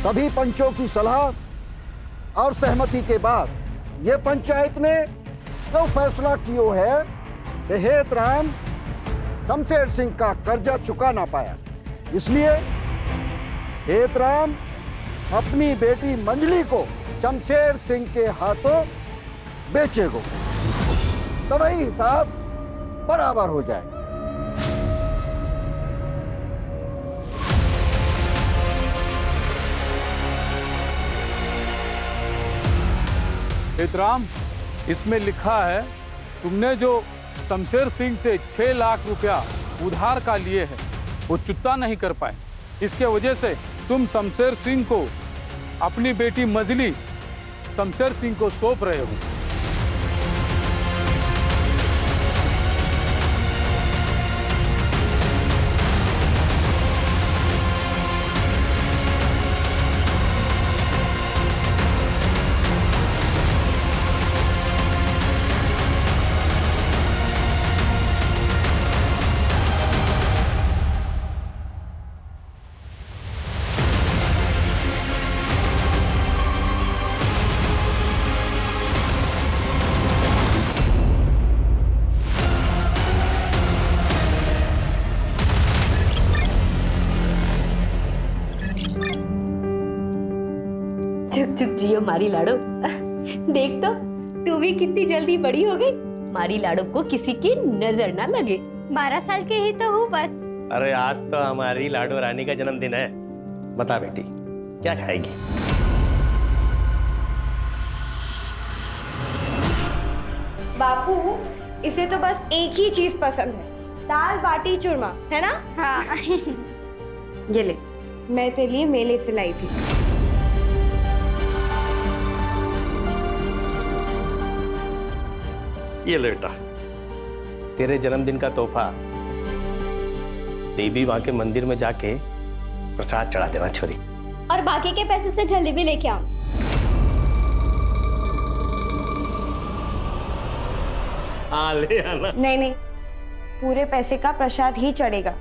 सभी पंचों की सलाह और सहमति के बाद ये पंचायत ने जो फैसला किया है कि हेतराम शमशेर सिंह का कर्जा चुका ना पाया, इसलिए हेतराम अपनी बेटी मंजली को शमशेर सिंह के हाथों बेचेगा, तो वही हिसाब बराबर हो जाए। हेतराम, इसमें लिखा है तुमने जो शमशेर सिंह से 6 लाख रुपया उधार का लिए है वो चुकता नहीं कर पाए। इसके वजह से तुम शमशेर सिंह को अपनी बेटी मजली शमशेर सिंह को सौंप रहे हो। चुप चुप जियो मारी लाडो। देख तो तू भी कितनी जल्दी बड़ी हो गई। मारी लाडो को किसी की नजर ना लगे। 12 साल के ही तो हूँ बस। अरे आज तो हमारी लाडो रानी का जन्मदिन है। बता बेटी क्या खाएगी? बापू, इसे तो बस एक ही चीज पसंद है, दाल बाटी चूरमा, है ना? हाँ। ये ले, मैं तेरे लिए मेले से लाई थी। ये ले बेटा, तेरे जन्मदिन का तोहफा। देवी माँ के मंदिर में जाके प्रसाद चढ़ा देना छोरी। और बाकी के पैसे से जलेबी लेके आओ। हाँ ले आना। नहीं नहीं, पूरे पैसे का प्रसाद ही चढ़ेगा।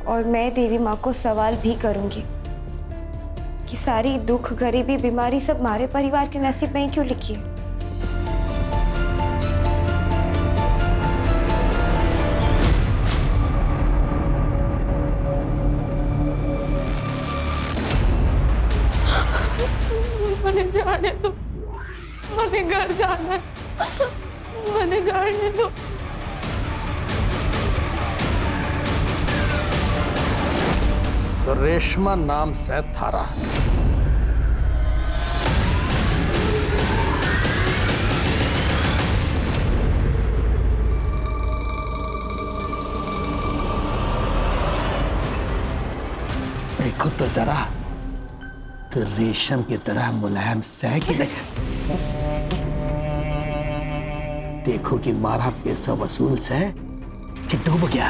और मैं देवी माँ को सवाल भी करूंगी कि सारी दुख, गरीबी, बीमारी सब हमारे परिवार के नसीब में ही क्यों लिखी है। मने जाने दो, मने घर जाना है, मने जाने दो। तो रेशमा नाम से थारा देखो तो जरा, तो रेशम की तरह मुलायम सह कि नहीं। देखो कि मारा पैसा वसूल से कि डूब गया।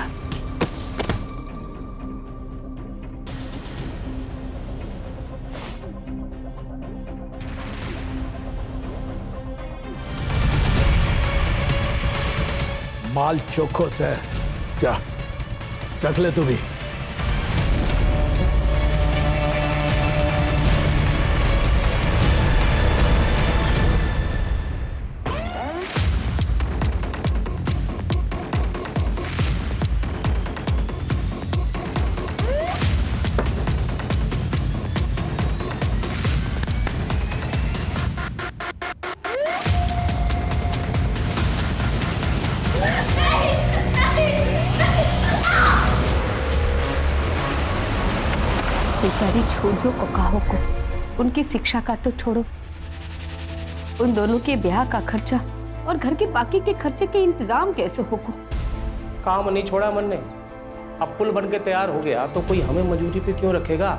माल चोखो से क्या चख ले तू भी। बेचारी छोड़ियो ककाओं को, उनकी शिक्षा का तो छोड़ो, उन दोनों के ब्याह का खर्चा और घर के बाकी के खर्चे के इंतजाम कैसे होगा? काम नहीं छोड़ा मन ने। अब पुल बन के तैयार हो गया तो कोई हमें मजदूरी पे क्यों रखेगा?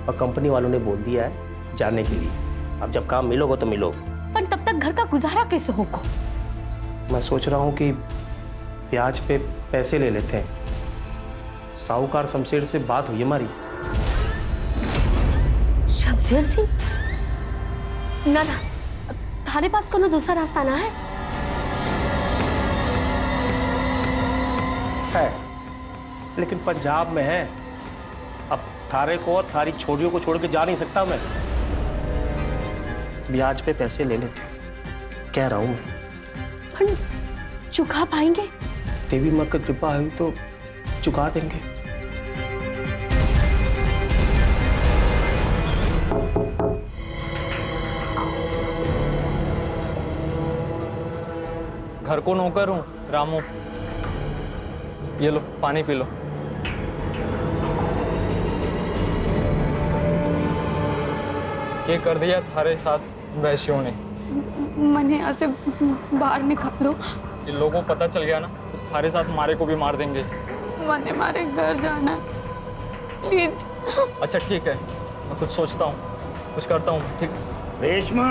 और कंपनी वालों ने बोल दिया है जाने के लिए। अब जब काम मिलोगे तो मिलो। पर तब तक घर का गुजारा कैसे होगा? मैं सोच रहा हूँ कि ब्याज पे पैसे ले लेते हैं। साहूकार शमशेर से बात हुई हमारी। शमशेर सिंह? ना ना, थारे पास कोनो दूसरा रास्ता ना है? है, लेकिन पंजाब में है। अब थारे को और थारी छोरियों को छोड़ के जा नहीं सकता मैं। ब्याज पे पैसे ले ले, कह रहा हूं मैं। पर चुका पाएंगे? देवी माँ की कृपा हुई तो चुका देंगे। घर को नौकर हूँ रामू, ये लो पानी पी लो। ये कर दिया थारे साथ वैश्यों ने। मैंने यहाँ से बाहर निकालो। इन लोगों को पता चल गया ना तो थारे साथ मारे को भी मार देंगे। मैंने हमारे घर जाना है, प्लीज। अच्छा ठीक है, मैं कुछ सोचता हूँ, कुछ करता हूँ, ठीक है। रेशमा,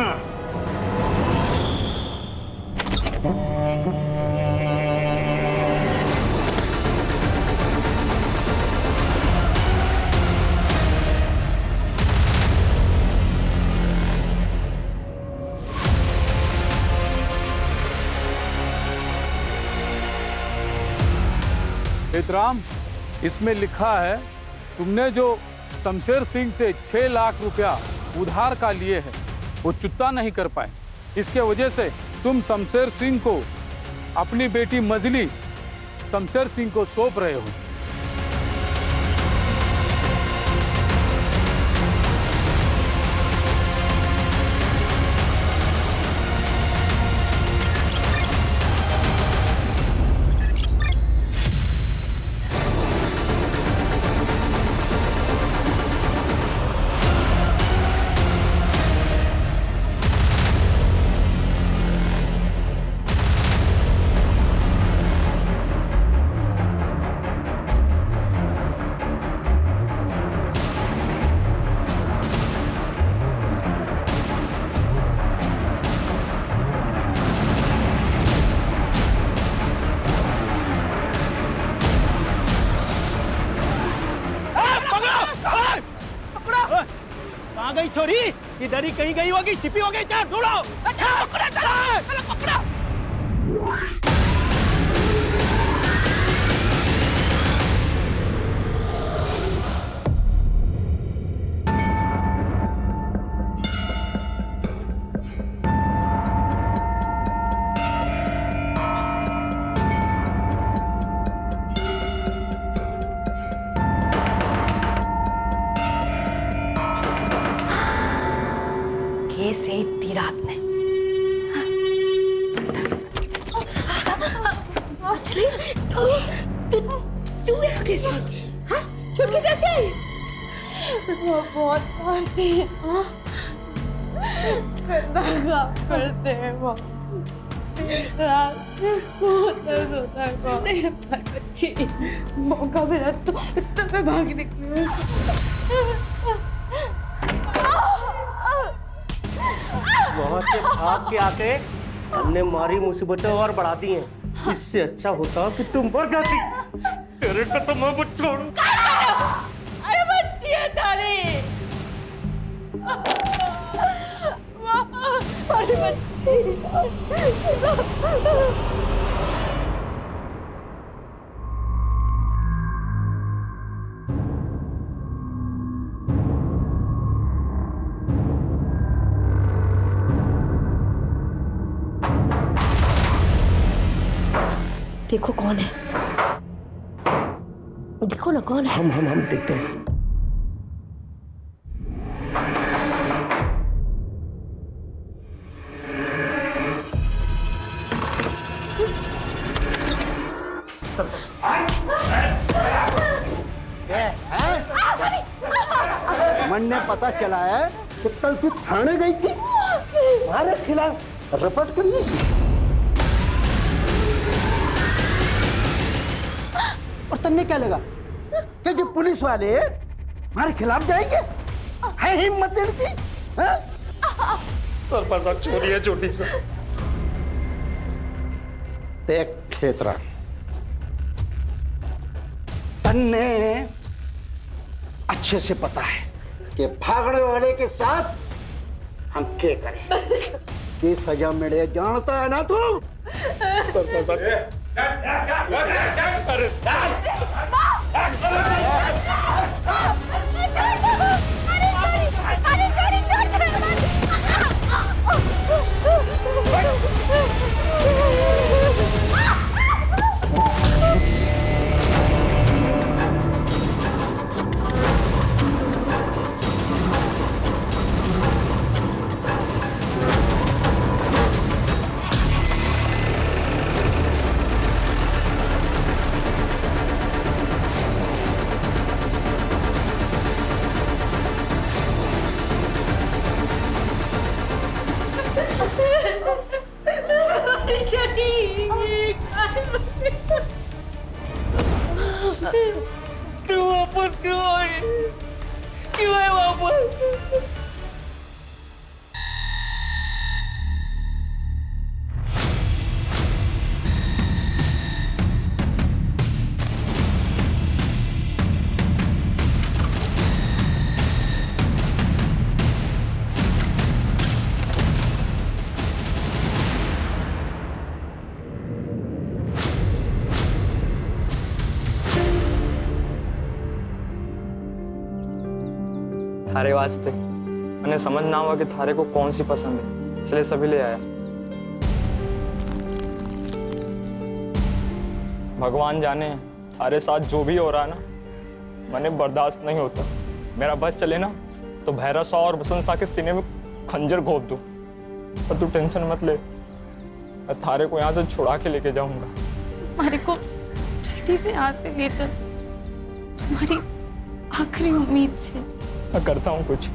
हेतराम, इसमें लिखा है तुमने जो शमशेर सिंह से 6 लाख रुपया उधार का लिए है वो चुकता नहीं कर पाए। इसके वजह से तुम शमशेर सिंह को अपनी बेटी मजली शमशेर सिंह को सौंप रहे हो। कहाँ गई छोरी? इधर ही कहीं गई होगी, छिपी हो गई। चल ढूंढो। पकड़ा, चलो पकड़ा। से इतनी रात में तू यहाँ कैसे आई? हाँ? छुप के कैसे आई? वो बहुत मारते हैं, करते हैं वो। रात बहुत दर्द होता है वो। नहीं पर बच्ची, मौका मिला तो मैं भाग निकली। वहां से भाग के आके हमने मारी मुसीबतें और बढ़ा दी हैं। इससे अच्छा होता कि तुम मर जाती। तेरे को तो मैं मत छोड़ूं। अरे बच्ची है तारी। अरे बच्ची। देखो कौन है, देखो ना कौन है। हम देखते हैं। मन ने पता चला है कि कल तू थाने गई थी, हमारे खिलाफ रपट करनी थी। और तन्ने क्या लगा कि जो पुलिस वाले हमारे खिलाफ जाएंगे? है हिम्मत इनकी? सरपंच साहब छोरी है छोटी सी। देख खेतरा, तन्ने अच्छे से पता है कि भागने वाले के साथ हम क्या करें। इसकी सजा मिले जानता है ना तू? सरपंच साहब अरे तू वापस क्यों आई? क्यों है वापस? थारे वास्ते मैंने समझ ना हुआ कि थारे को कौन सी पसंद है, इसलिए सभी ले आया। भगवान जाने थारे साथ जो भी हो रहा है ना, मैंने बर्दाश्त नहीं होता। मेरा बस चले ना तो भैरव सा और बसंत सा के सीने में खंजर घोंप दूं। पर तू टेंशन मत ले, मैं थारे को यहाँ से छुड़ा के लेके जाऊंगा। हमारे को जल्दी से यहाँ से ले चल, तुम्हारी आखिरी उम्मीद से। मैं करता हूँ कुछ।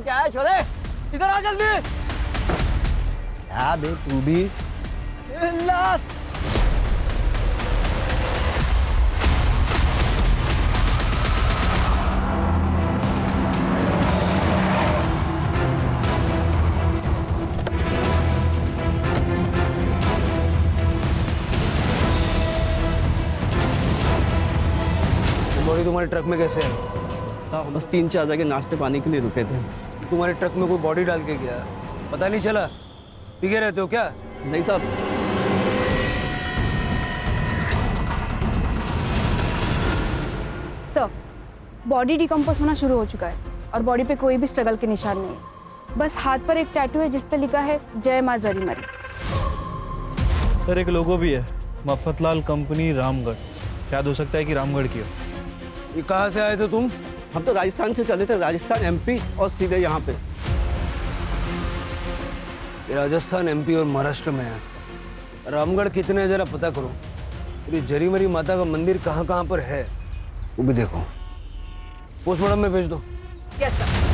क्या है छोरे? इधर आ जल्दी। क्या बे तू भी? लाश। बॉडी तुम्हारे ट्रक में कैसे है? साहब बस 3-4 जगह नाश्ते पानी के लिए रुके थे। तुम्हारे ट्रक में कोई बॉडी डाल के गया? पता नहीं चला? पी के रहते हो क्या? नहीं साहब। सर, बॉडी डिकम्पोज होना शुरू हो चुका है और बॉडी पे कोई भी स्ट्रगल के निशान नहीं है। बस हाथ पर एक टैटू है जिस पे लिखा है जय मां जरी मरी। सर एक लोगो भी है, मफतलाल कंपनी रामगढ़। शायद हो सकता है कि रामगढ़ की हो। ये कहाँ से आए थे तुम? हम तो राजस्थान से चले थे, राजस्थान एमपी और सीधे यहाँ पे। ये राजस्थान एमपी और महाराष्ट्र में है। रामगढ़ कितने जरा पता करो। ये जरी मरी माता का मंदिर कहाँ कहाँ पर है वो भी देखो। पोस्टमार्टम में भेज दो। Yes sir.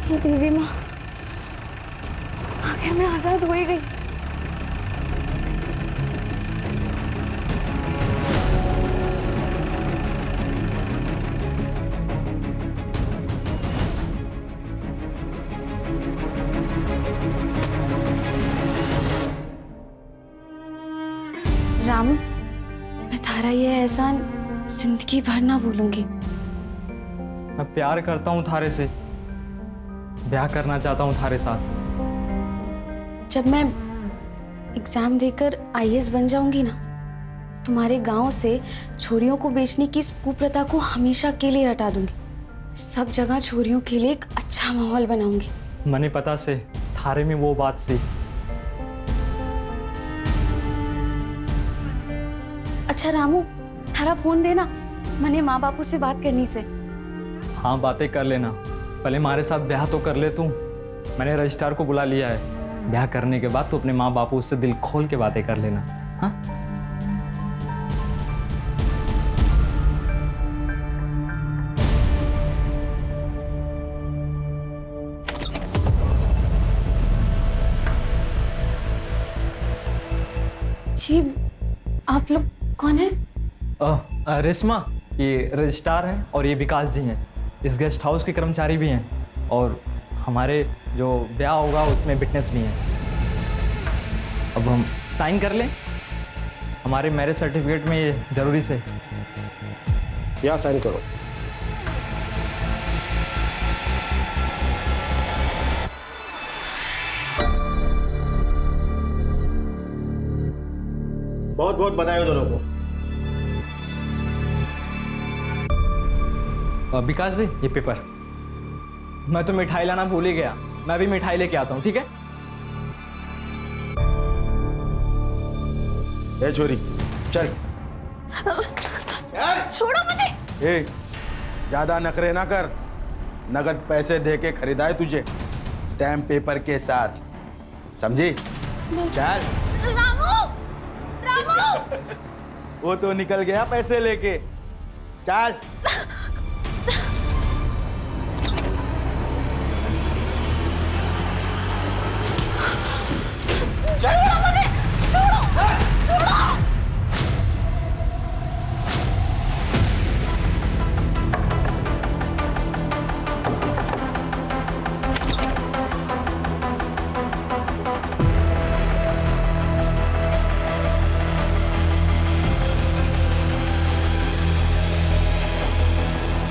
ये देवी माँ, आखिर मैं आजाद हो ही गई। रामू, मैं थारा ये एहसान जिंदगी भर ना भूलूंगी। मैं प्यार करता हूँ थारे से, ब्याह करना चाहता हूँ थारे साथ। जब मैं एग्जाम देकर आईएएस बन जाऊंगी ना, तुम्हारे गांव से छोरियों को बेचने की इस कुप्रथा को हमेशा के लिए हटा दूंगी। सब जगह छोरियों के लिए एक अच्छा माहौल बनाऊंगी। मने पता से थारे में वो बात से। अच्छा रामू, थारा फोन देना, मने माँ बापू से बात करनी से। हाँ बातें कर लेना, पहले हमारे साथ ब्याह तो कर ले तू। मैंने रजिस्ट्रार को बुला लिया है। ब्याह करने के बाद तो अपने माँ बापू से दिल खोल के बातें कर लेना। हाँ जी, आप लोग कौन है? रेशमा, ये रजिस्ट्रार है और ये विकास जी हैं। इस गेस्ट हाउस के कर्मचारी भी हैं और हमारे जो ब्याह होगा उसमें विटनेस भी हैं। अब हम साइन कर लें? हमारे मैरिज सर्टिफिकेट में ये जरूरी से। यहाँ साइन करो। बहुत बहुत बधाई हो दोनों को। विकास जी, ये पेपर। मैं तो मिठाई लाना भूल ही गया, मैं भी मिठाई लेके आता हूँ, ठीक है? ए छोरी, चल। छोड़ो मुझे। ए, ज्यादा नखरे ना कर, नगद पैसे दे के खरीदा है तुझे, स्टैम्प पेपर के साथ, समझी? चल। रामू, रामू। वो तो निकल गया पैसे लेके, चल। छोड़ो मुझे, छोड़ो, छोड़ो।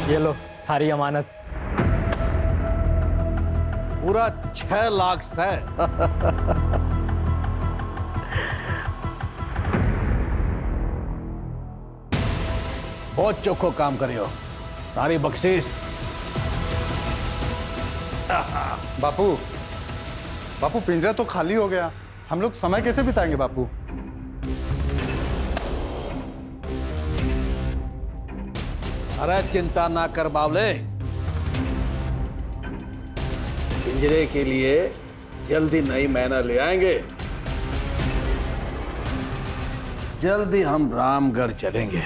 ये लो थारी अमानत। पूरा 6 लाख से। बहुत चोखो काम करे हो, तारी बख्शीश। बापू, बापू पिंजरा तो खाली हो गया, हम लोग समय कैसे बिताएंगे बापू? अरे चिंता ना कर बावले, पिंजरे के लिए जल्दी नई मैना ले आएंगे। जल्दी हम रामगढ़ चलेंगे।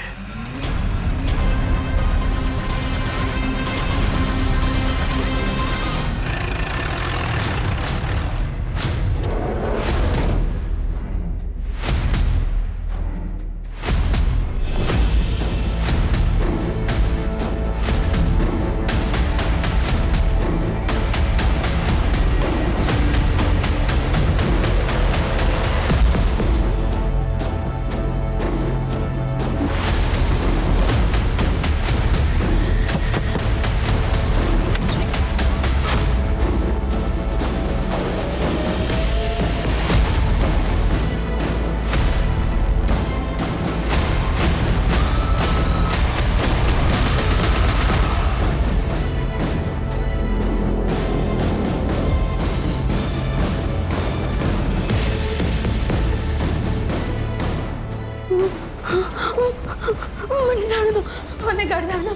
मुझे जाने दो, मुझे घर जाना,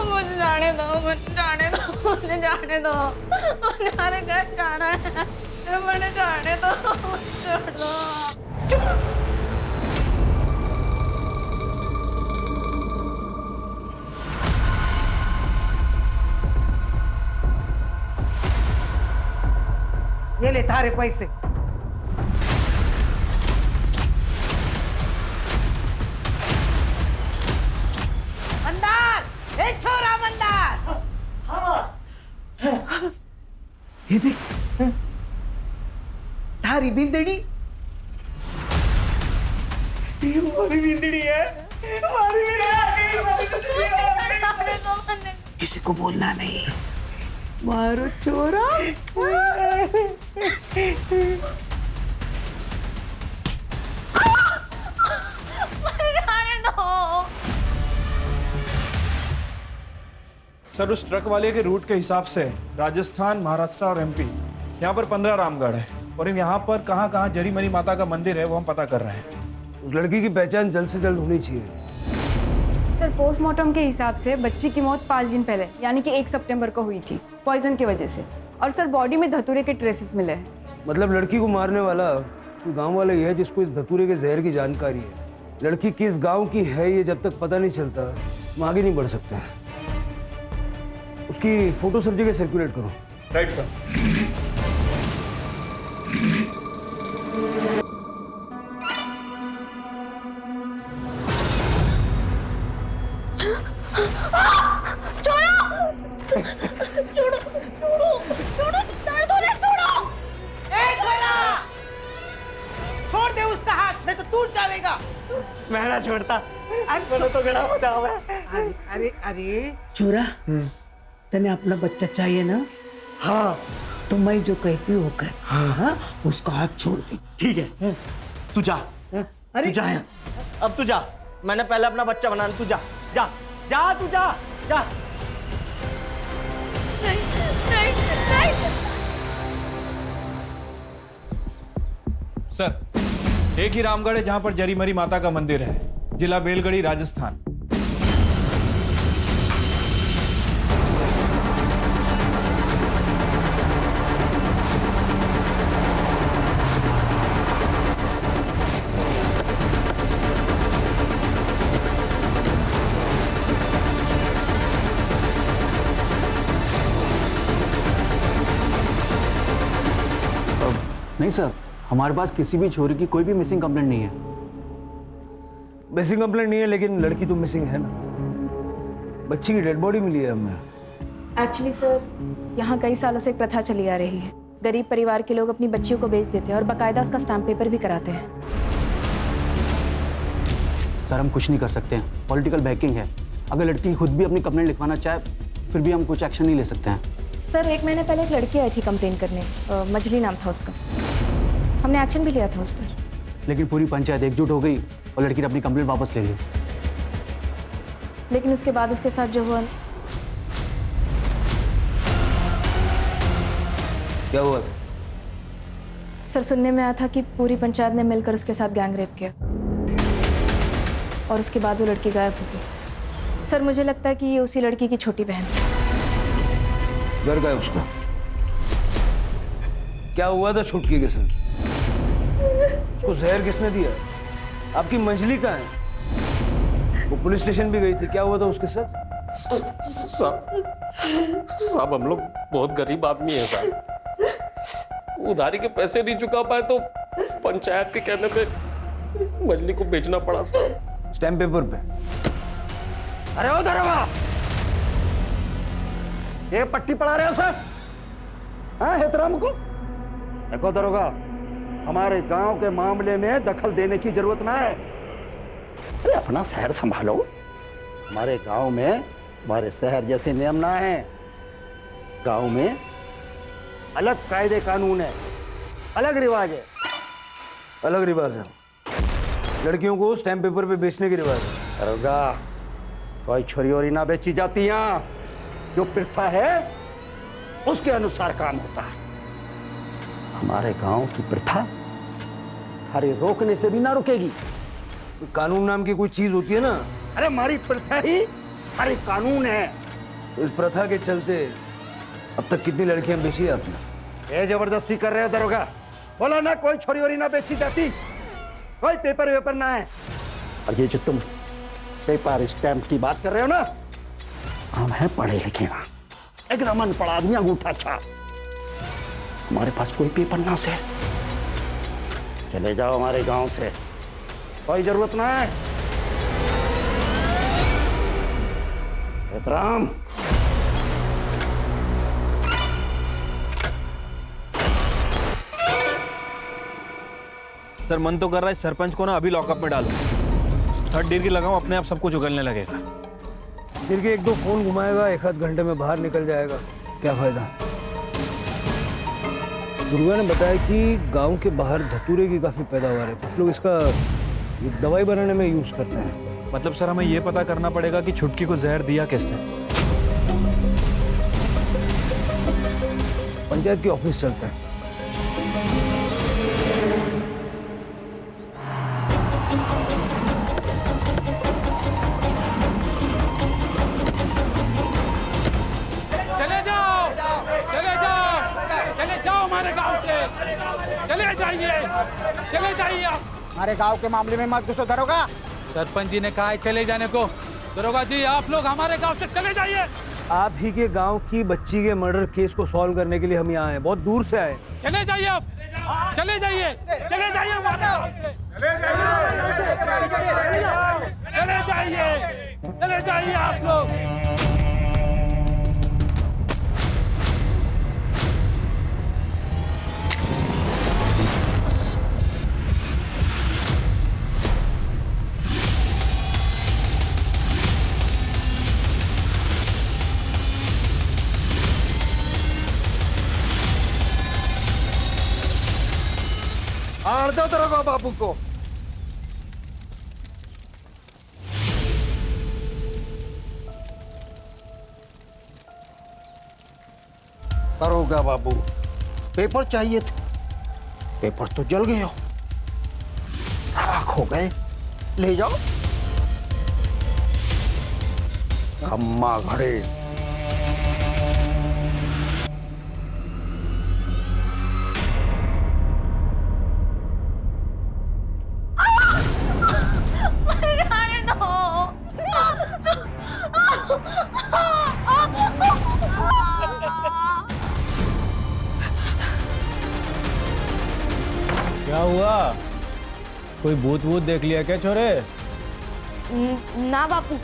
मुझे जाने दो, मुझे जाने दो, मुझे जाने दो, मुझे हमारे घर जाना है, मुझे जाने दो, मुझे छोड़ दो। ये ले थारे पैसे। मंदार, ए छोरा मंदार। ये देख, थारी बिंदड़ी। हमारी बिंदड़ी है, हमारी किसी को बोलना नहीं। मारो छोरा। जाने दो। सर, उस ट्रक वाले के रूट के हिसाब से राजस्थान, महाराष्ट्र और एमपी, यहाँ पर 15 रामगढ़ है और यहाँ पर कहाँ कहाँ जरी मरी माता का मंदिर है वो हम पता कर रहे हैं। उस लड़की की पहचान जल्द से जल्द होनी चाहिए। सर, पोस्टमार्टम के हिसाब से बच्ची की मौत 5 दिन पहले यानी कि 1 सितंबर को हुई थी, पॉइजन की वजह से। और सर, बॉडी में धतूरे के ट्रेसेस मिले हैं। मतलब लड़की को मारने वाला कोई गांव वाला ही है जिसको इस धतूरे के जहर की जानकारी है। लड़की किस गांव की है ये जब तक पता नहीं चलता हम आगे नहीं बढ़ सकते। उसकी फोटो सब जगह सर्कुलेट करो। Right sir. छोड़ दे उसका हाथ, नहीं तो टूट जाएगा। मैं ना छोड़ता, अरे तो गड़ा होता हूँ मैं। अरे अरे छोरा, तने अपना बच्चा चाहिए ना? हाँ। तो मैं जो कहती हूँ कर। हाँ, उसका हाथ छोड़ दे। ठीक है, तू जा, तू जा यहाँ। अब तू जा, मैंने पहले अपना बच्चा बनाना, तू जा जा जा, तू जा जा। नहीं नहीं नहीं। सर, एक ही रामगढ़ है जहां पर जरीमरी माता का मंदिर है, जिला बेलगढ़ी, राजस्थान। नहीं सर, हमारे पास किसी भी छोरी की कोई भी मिसिंग कंप्लेंट नहीं है। मिसिंग कंप्लेंट नहीं है, लेकिन लड़की तो मिसिंग है ना। बच्ची की डेड बॉडी मिली है हमें। एक्चुअली सर, यहाँ कई सालों से एक प्रथा चली आ रही है। गरीब परिवार के लोग अपनी बच्चियों को बेच देते हैं और बाकायदा उसका स्टैम्प पेपर भी कराते हैं। सर, हम कुछ नहीं कर सकते हैं, पॉलिटिकल बैकिंग है। अगर लड़की खुद भी अपनी कंप्लेंट लिखवाना चाहे फिर भी हम कुछ एक्शन नहीं ले सकते हैं। सर, 1 महीने पहले एक लड़की आई थी कंप्लेन करने, मजली नाम था उसका। हमने एक्शन भी लिया था उस पर। लेकिन पूरी पंचायत एकजुट हो गई और लड़की ने अपनी कंप्लेंट वापस ले ली। लेकिन उसके बाद उसके साथ जो हुआ। क्या हुआ? सर, सुनने में आया था कि पूरी पंचायत ने मिलकर उसके साथ गैंग रेप किया और उसके बाद वो लड़की गायब हो गई। सर, मुझे लगता है कि ये उसी लड़की की छोटी बहन थी। घर गए उसका? क्या हुआ था छुटकी के साथ? उसको जहर किसने दिया? आपकी मंजली कहाँ है? वो पुलिस स्टेशन भी गई थी, क्या हुआ था उसके साथ? साहब, हम लोग बहुत गरीब आदमी हैं साहब। उधारी के पैसे नहीं चुका पाए तो पंचायत के कहने पे मजली को बेचना पड़ा साहब। स्टैम्प पेपर पे। अरे ओ दरोगा, ये पट्टी पढ़ा रहे हो सर? हाँ, हेतराम को देखो दरोगा, हमारे गांव के मामले में दखल देने की जरूरत ना है। अरे अपना शहर संभालो। हमारे गांव में तुम्हारे शहर जैसे नियम ना है। गांव में अलग कायदे कानून है, अलग रिवाज है। अलग रिवाज है? लड़कियों को स्टैम्प पेपर पे बेचने की रिवाज है? दरोगा, कोई छोरी ओरी ना बेची जाती यहाँ। जो प्रथा है उसके अनुसार काम होता है। हमारे गांव की प्रथा हरे रोकने से भी ना रुकेगी। कानून नाम की कोई चीज होती है ना? अरे हमारी प्रथा ही हरे कानून है। तो इस प्रथा के चलते अब तक कितनी लड़कियां बेची आपने? ये जबरदस्ती कर रहे हो दरोगा? बोला ना कोई छोरी ओरी ना बेची जाती, कोई पेपर वेपर ना है। और ये जो तुम पेपर स्टैम्प की बात कर रहे हो ना, हम हैं पढ़े लिखे ना, एकदम अनपढ़ आदमी, अंगूठा छाप। हमारे पास कोई पेपर ना से। चले जाओ हमारे गांव से, कोई जरूरत ना है। राम, सर, मन तो कर रहा है सरपंच को ना अभी लॉकअप में डालो। थर्ड डिग्री लगाऊं, अपने आप सब कुछ उगलने लगेगा। फिर के 1-2 फोन घुमाएगा, 1-8 घंटे में बाहर निकल जाएगा, क्या फायदा? दुर्गा ने बताया कि गांव के बाहर धतूरे की काफी पैदावार है, कुछ लोग इसका दवाई बनाने में यूज करते हैं। मतलब सर, हमें ये पता करना पड़ेगा कि छुटकी को जहर दिया किसने। पंचायत की ऑफिस चलता है। हमारे गांव से चले जाइए आप। हमारे गांव के मामले में मत घुसो दरोगा। सरपंच जी ने कहा है चले जाने को। दरोगा जी, आप लोग हमारे गांव से चले जाइए। आप ही के गांव की बच्ची के मर्डर केस को सॉल्व करने के लिए हम यहाँ आए, बहुत दूर से आए। चले जाइए आप, चले जाइए, चले जाइए हमारे गांव से, चले जाइए, चले जाइए आप लोग। आड़ दो दरोगा बाबू को। करोगा बाबू। पेपर चाहिए थे, पेपर तो जल गए हो, राख हो गए। ले जाओ। खम्मा घड़े। जाने दो। क्या हुआ? कोई भूत वूत देख लिया क्या छोरे? ना बापू,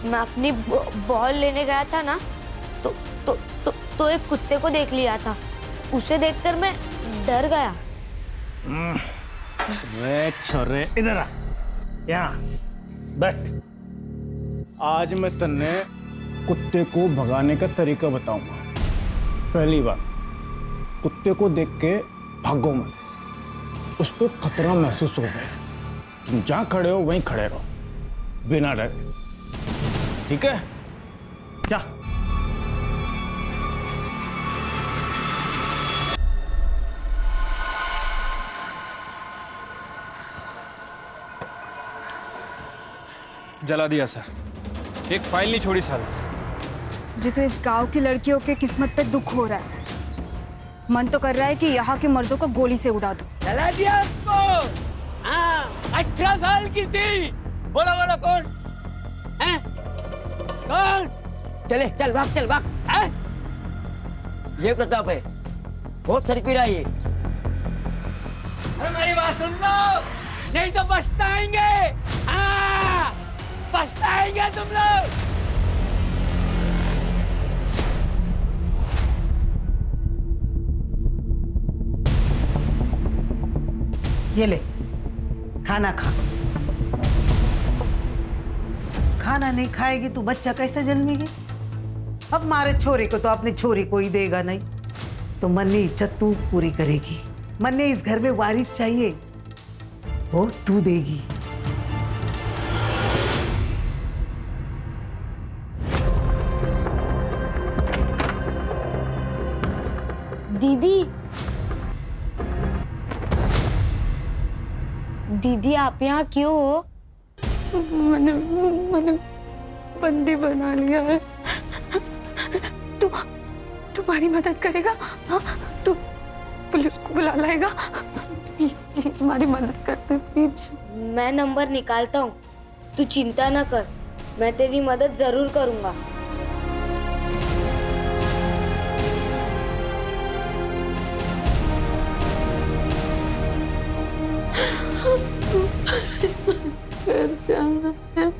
मैं अपनी बॉल लेने गया था ना, तो एक कुत्ते को देख लिया था। उसे देखकर मैं डर गया। वे छोरे इधर आ, यहाँ बैठ। आज मैं तन्ने कुत्ते को भगाने का तरीका बताऊंगा। पहली बात, कुत्ते को देख के भागो मत, उसको खतरा महसूस हो गया। तुम जहाँ खड़े हो वहीं खड़े रहो, बिना डरे, ठीक है? जा। जला दिया सर, एक फाइल नहीं छोड़ी साला। मुझे तो इस गांव की लड़कियों के किस्मत पे दुख हो रहा है। मन तो कर रहा है कि यहाँ के मर्दों को गोली से उड़ा दूं। जला दिया उसको। हाँ, 18 साल की थी। बोलो बोलो कौन है? कौन? चले चल भाग, चल भाग। है? ये प्रताप है, बहुत सर पी रहा है ये। अरे मेरी बात सुन लो, नहीं तो पछताएंगे। हाँ, पछताएंगे तुम लोग। ये ले, खाना खा। खाना नहीं खाएगी तो बच्चा कैसे जन्मेगी? अब मारे छोरे को तो अपनी छोरी को ही देगा नहीं, तो मन्नी इज्जत तू पूरी करेगी। मन्नी इस घर में वारिस चाहिए, वो तू देगी। दीदी, दीदी आप यहाँ क्यों हो? मैंने बंदी बना लिया है। तू तुम्हारी मदद करेगा? हाँ, तू पुलिस को बुला लाएगा? प्लीज तुम्हारी मदद करते प्लीज। मैं नंबर निकालता हूँ, तू चिंता ना कर, मैं तेरी मदद जरूर करूँगा। घर जाना है।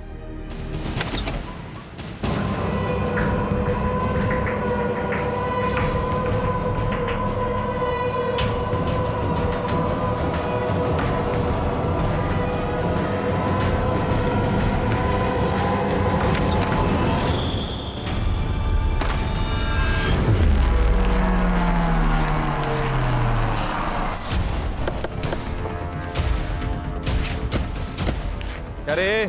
अरे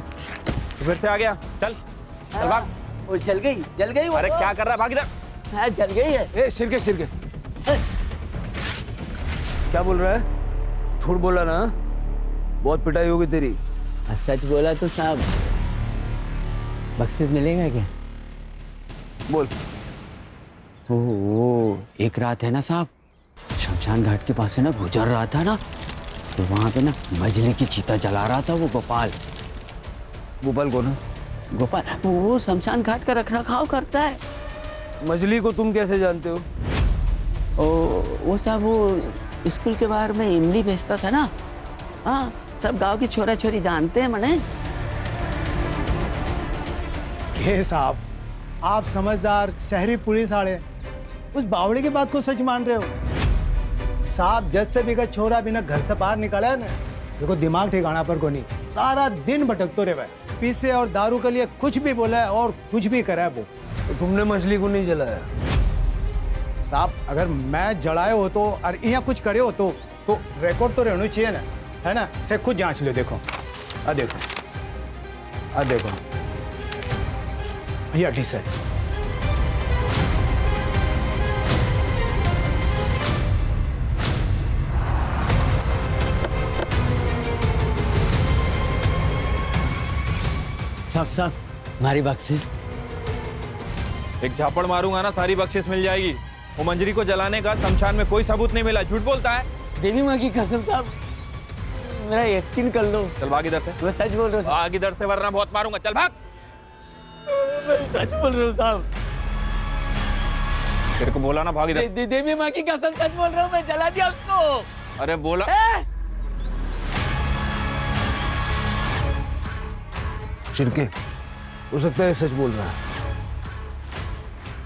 फिर से आ गया, चल चल भाग। वो जल गई वो। अरे क्या कर रहा है, भाग इधर। हाँ, जल गई है। ए शिरके क्या बोल रहा है? झूठ बोला ना, बहुत पिटाई होगी तेरी। सच बोला तो साहब बख्शिश मिलेगा क्या? बोल। वो एक रात है ना साहब, शमशान घाट के पास है ना, गुजर रहा था ना, तो वहां पे ना मजले की चीता जला रहा था वो गोपाल। गोपाल कौन है? गोपाल वो शमशान घाट का रखरखाव करता है। मजली को तुम कैसे जानते हो? वो साहब वो स्कूल के बाहर में इमली बेचता था ना। हाँ, सब गांव की छोरा छोरी जानते हैं मने। के साहब, आप समझदार शहरी पुलिस वाले उस बावड़ी की बात को सच मान रहे हो? साहब जज से भी का छोरा बिना घर से बाहर निकाला है ना, देखो दिमाग ठिकाना पर को नहीं, सारा दिन भटकते रहे, पीसे और दारू के लिए कुछ भी बोला है और कुछ भी करा है वो। तो तुमने मछली को नहीं जलाया? साहब अगर मैं जलाए हो तो और यहाँ कुछ करे हो तो रिकॉर्ड तो रहना चाहिए ना, है ना? थे खुद जांच लो, देखो आ देखो आ देखो ये 28 है। साहब साहब हमारी बख्शिश। एक झापड़ मारूंगा ना सारी बख्शिश मिल जाएगी। वो मंजरी को जलाने का शमशान में कोई सबूत नहीं मिला, झूठ बोलता है। देवी माँ की कसम साहब, मेरा यकीन कर लो। चल भाग इधर से। मैं सच बोल रहा हूँ। भाग इधर से वरना बहुत मारूंगा। चल भाग। मैं सच बोल रहा हूँ साहब। तेरे को बोला ना भाग इधर। देवी माँ की कसम सच बोल रहा हूँ, मैं जला दिया उसको। अरे बोला। शिरके, हो सकता है सच बोल रहा है।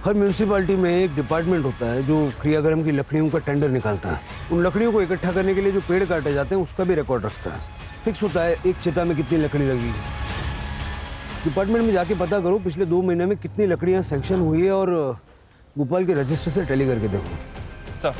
हर म्यूनिसिपालिटी में एक डिपार्टमेंट होता है जो क्रियाक्रम की लकड़ियों का टेंडर निकालता है। उन लकड़ियों को इकट्ठा करने के लिए जो पेड़ काटे जाते हैं उसका भी रिकॉर्ड रखता है। फिक्स होता है एक चिता में कितनी लकड़ी लगी है। डिपार्टमेंट में जाके पता करो पिछले 2 महीने में कितनी लकड़ियां सैंक्शन हुई है और भोपाल के रजिस्टर से टैली करके देखो। सर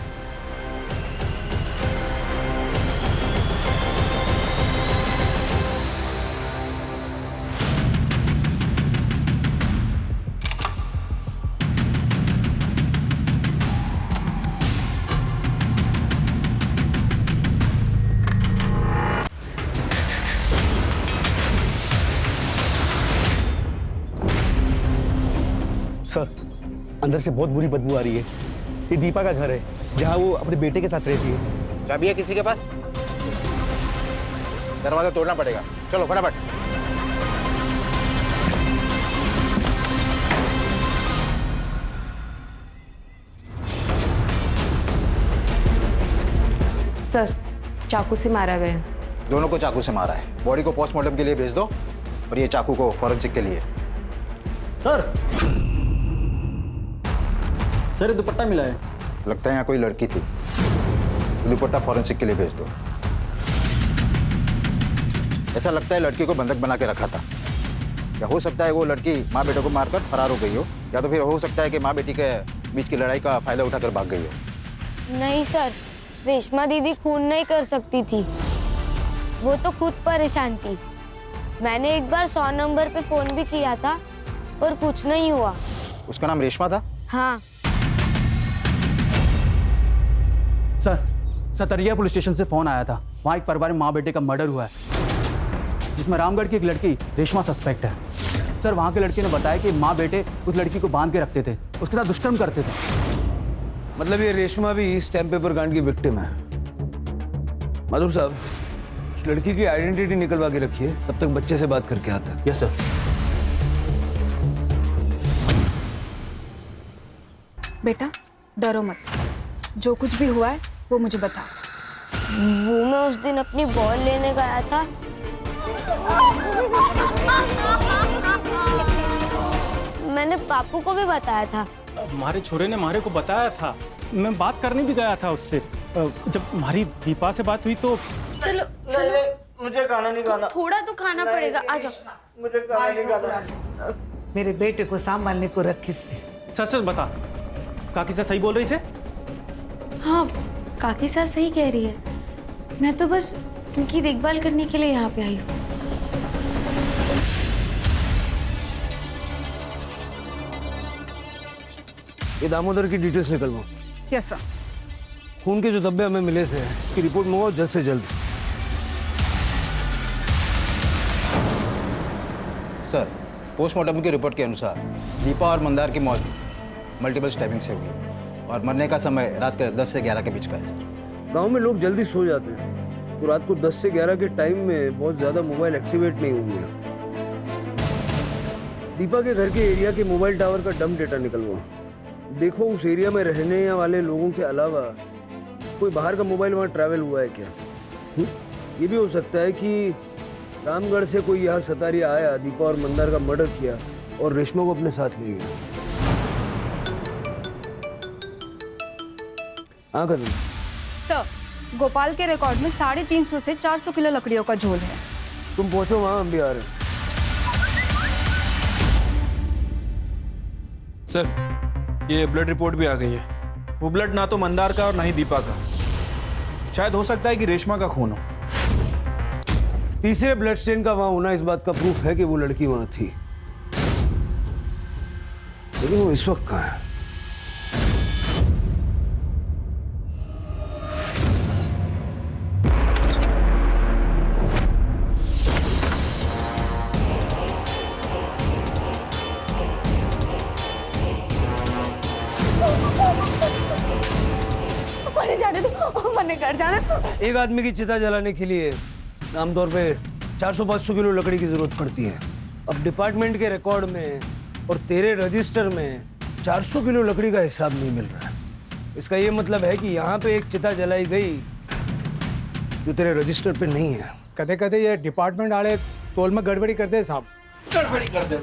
सर, अंदर से बहुत बुरी बदबू आ रही है। ये दीपा का घर है जहाँ वो अपने बेटे के साथ रहती है। चाबी है किसी के पास? दरवाजा तोड़ना पड़ेगा। चलो फटाफट। सर, चाकू से मारा गया। दोनों को चाकू से मारा है। बॉडी को पोस्टमार्टम के लिए भेज दो और ये चाकू को फॉरेंसिक के लिए। सर, दुपट्टा मिला है। लगता है यहाँ कोई लड़की थी। दुपट्टा फॉरेंसिक के लिए भेज दो। ऐसा लगता है लड़की को बंधक बना के रखा था। या हो सकता है वो लड़की माँ बेटे को मारकर फरार हो गई हो, या तो फिर हो सकता है कि माँ बेटी के बीच की लड़ाई का फायदा उठाकर भाग गई हो। नहीं सर, रेशमा दीदी खून नहीं कर सकती थी। वो तो खुद परेशान थी। मैंने एक बार 100 नंबर पे फोन भी किया था पर कुछ नहीं हुआ। उसका नाम रेशमा था? हाँ। सर, सतरिया पुलिस स्टेशन से फोन आया था। वहाँ एक परिवार में माँ बेटे का मर्डर हुआ है जिसमें रामगढ़ की एक लड़की रेशमा सस्पेक्ट है। सर, वहाँ के लड़के ने बताया कि माँ बेटे उस लड़की को बांध के रखते थे, उसके साथ दुष्कर्म करते थे। मतलब ये रेशमा भी स्टैम्प पेपर कांड की विक्टिम है। माधुर साहब, उस लड़की की आइडेंटिटी निकलवा के रखिए, तब तक बच्चे से बात करके आता है। Yes sir. बेटा डरो मत, जो कुछ भी हुआ है वो मुझे बता। वो मैं उस दिन अपनी बॉल लेने गया था। मैंने पापू को भी बताया था। हमारे छोरे ने मारे को बताया था। मैं बात करने भी गया था उससे। जब हमारी दीपा से बात हुई तो चलो चलो, मुझे खाना नहीं खाना। थोड़ा तो खाना पड़ेगा, आ जाओ। मुझे खाना नहीं खाना। मेरे बेटे को संभालने को रखी से। सच सच बता, काकी सर सही बोल रही से? हाँ, काकी सर सही कह रही है। मैं तो बस उनकी देखभाल करने के लिए यहाँ पे आई हूँ। ये दामोदर की डिटेल्स निकलवाओ। Yes sir. खून के जो धब्बे हमें मिले थे उसकी रिपोर्ट मंगाओ जल्द से जल्द। सर, पोस्टमार्टम की रिपोर्ट के अनुसार दीपा और मंदार की मौत मल्टीपल स्टैबिंग से हुई और मरने का समय रात के 10 से 11 के बीच का है सर। गांव में लोग जल्दी सो जाते हैं तो रात को 10 से 11 के टाइम में बहुत ज्यादा मोबाइल एक्टिवेट नहीं होंगे। दीपा के घर के एरिया के मोबाइल टावर का डंप डेटा निकलवाओ। देखो उस एरिया में रहने वाले लोगों के अलावा कोई बाहर का मोबाइल वहाँ ट्रैवल हुआ है क्या। ये भी हो सकता है कि रामगढ़ से कोई यहाँ सतारिया आया, दीपा और मंदार का मर्डर किया और रेशमा को अपने साथ ले गया। हाँ कदम। सर, गोपाल के रिकॉर्ड में 350 से 400 किलो लकड़ियों का झोल है। तुम पहुंचो वहाँ, हम भी आ रहे हैं। सर, ये ब्लड रिपोर्ट भी आ गई है। वो ब्लड ना तो मंदार का और ना ही दीपा का। शायद हो सकता है कि रेशमा का खून हो। तीसरे ब्लड स्टेन का वहां होना इस बात का प्रूफ है कि वो लड़की वहां थी, लेकिन वो इस वक्त कहाँ है? जाने दो, मन्ने घर जाने दो। एक आदमी की चिता जलाने के लिए आमतौर पे 400-500 किलो लकड़ी की जरूरत पड़ती है। अब डिपार्टमेंट के रिकॉर्ड में और तेरे रजिस्टर में 400 किलो लकड़ी का हिसाब नहीं मिल रहा है। इसका ये मतलब है कि यहाँ पे एक चिता जलाई गई जो तेरे रजिस्टर पे नहीं है। कदे कदे ये डिपार्टमेंट वाले तोल में गड़बड़ी करते हैं साहब। गड़बड़ी कर दे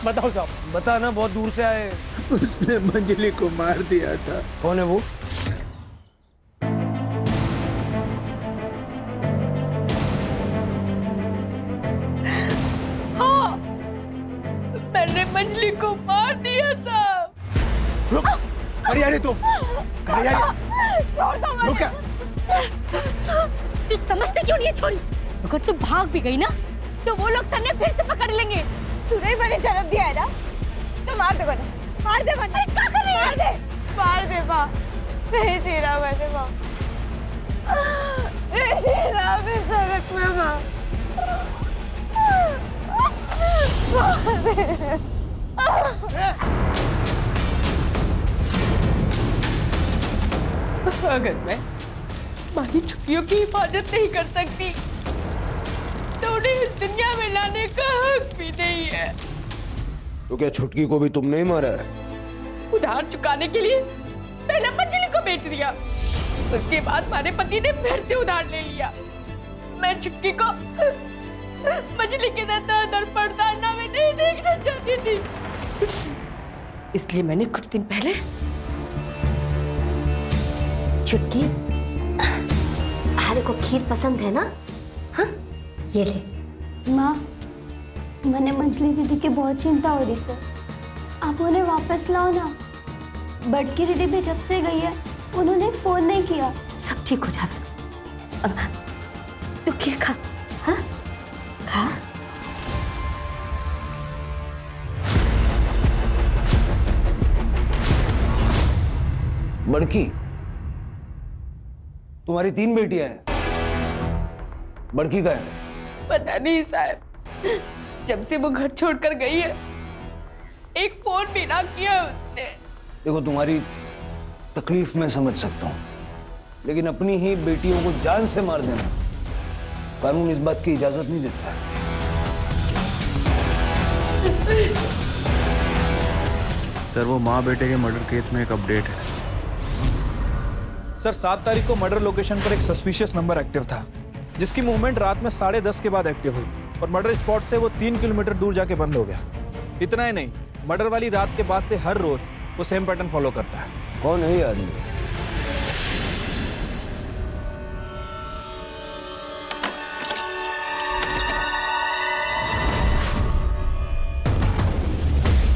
बताओ साहब। बताना, बहुत दूर से आए। उसने मंजली को मार दिया था। कौन है वो? हाँ, मैंने मंजली को मार दिया साहब। रुक, हरियाणी तुम, छोड़ दो मुझे। रुक। तू समझते क्यों नहीं है छोरी? अगर तू भाग भी गई ना तो वो लोग तन्ने फिर से पकड़ लेंगे। तूने ही मैंने जन्म दिया है ना, तो मार दे बने, मार दे बने। अरे क्या कर रही है? मार दे माँ, नहीं जी रहा मैंने माँ, नहीं जी रहा मैं सड़क में माँ। अगर मैं मारी छुट्टियों की हिफाजत नहीं कर सकती तो उन्हें इस दुनिया में लाने का हक भी नहीं है। तो क्या छुटकी को भी तुमने ही मारा है? उधार चुकाने के लिए पहले मंजली को बेच दिया, उसके बाद हमारे पति ने फिर से उधार ले लिया। मैं छुटकी को मंजली के दर पड़तालना में नहीं देखना चाहती थी, इसलिए मैंने कुछ दिन पहले छुटकी, हारे को खीर पसंद है ना? हाँ, ये ले। माँ, मैंने मंजली दीदी की बहुत चिंता हो रही है, आप उन्हें वापस लाओ ना। बड़की दीदी भी जब से गई है उन्होंने फोन नहीं किया। सब ठीक हो जाएगा। अब तू खीर खा। हाँ, खा। बड़की, तुम्हारी 3 बेटियां हैं, बड़की का है? पता नहीं साहब, जब से वो घर छोड़कर गई है एक फोन भी ना किया उसने। देखो, तुम्हारी तकलीफ मैं समझ सकता हूँ, लेकिन अपनी ही बेटियों को जान से मार देना कानून इस बात की इजाजत नहीं देता है। सर, वो माँ बेटे के मर्डर केस में एक अपडेट है। सर, 7 तारीख को मर्डर लोकेशन पर एक सस्पिशियस नंबर एक्टिव था, जिसकी मूवमेंट रात में 10:30 के बाद एक्टिव हुई और मर्डर स्पॉट से वो 3 किलोमीटर दूर जाके बंद हो गया। इतना ही नहीं, मर्डर वाली रात के बाद से हर रोज वो सेम पैटर्न फॉलो करता है। कौन है ये आदमी?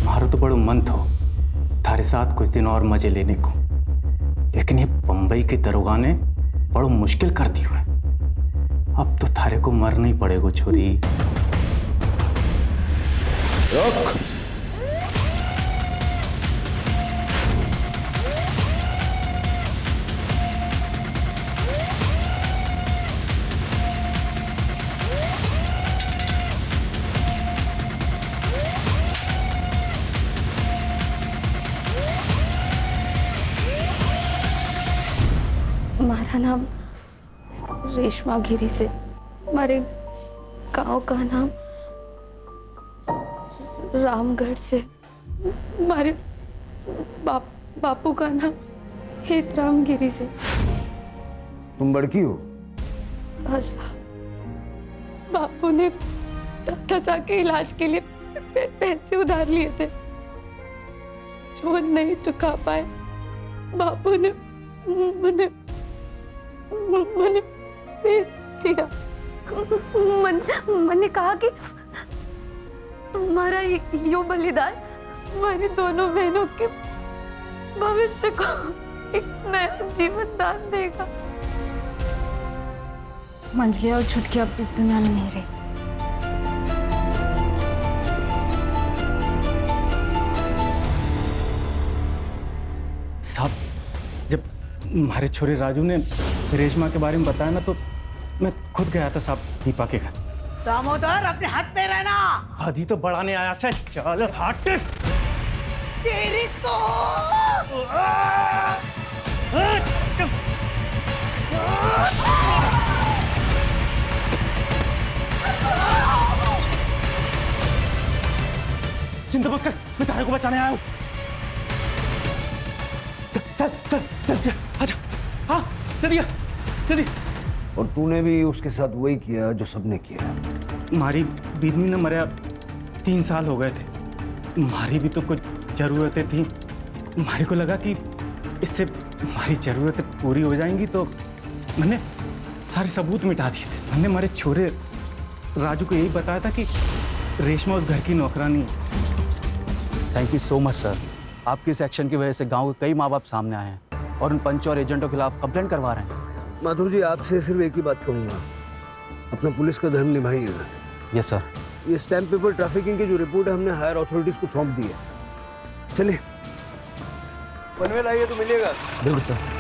मारो तो बड़ो मन थो थारे साथ कुछ दिन और मजे लेने को, लेकिन ये बंबई के दरोगा ने बड़ो मुश्किल कर दी हुआ। अब तो थारे को मरना ही पड़ेगा छोरी। रुक। हमारा नाम रेशमा गिरी से, हमारे गांव का नाम रामगढ़ से, हमारे बापू का नाम हेतराम गिरी से। तुम बड़की हो? हाँ साहब, बापू ने डॉक्टर साहब के इलाज के लिए पैसे उधार लिए थे, जो नहीं चुका पाए। बापू ने मैंने बेच दिया। मैंने कहा कि हमारा यो बलिदान हमारी दोनों बहनों के भविष्य को एक नया जीवन दान देगा। मंजली और छुटकी अब इस दुनिया में नहीं रही। साहब, जब हमारे छोरे राजू ने रेशमा के बारे में बताया ना, तो मैं खुद गया था साहब दीपा के घर। दामोदर, अपने हाथ पे रहना। आधी तो बढ़ाने आया से, चल हट। तेरी तो चिंता मत कर, मैं तारे को बचाने आया हूँ। चल चल चल चल चल आजा। हाँ जल्दी आ, जल्दी। और तूने भी उसके साथ वही किया जो सबने किया। मारी बीतनी न मरा 3 साल हो गए थे। मारी भी तो कुछ ज़रूरतें थी। मारी को लगा कि इससे हमारी ज़रूरतें पूरी हो जाएंगी, तो मैंने सारे सबूत मिटा दिए थे। मैंने हमारे छोरे राजू को यही बताया था कि रेशमा उस घर की नौकरानी है। Thank you so much sir. आपके इस एक्शन की वजह से गांव के कई माँ बाप सामने आए हैं और उन पंच और एजेंटों के खिलाफ कंप्लेंट करवा रहे हैं। माधुर जी, आपसे सिर्फ एक ही बात कहूँगा, अपना पुलिस का धर्म निभाइएगा। Yes sir. ये स्टैम्प पेपर ट्रैफिकिंग की जो रिपोर्ट है हमने हायर अथॉरिटीज को सौंप दी है। चलिए पनवेल आइए तो मिलिएगा। बिल्कुल सर।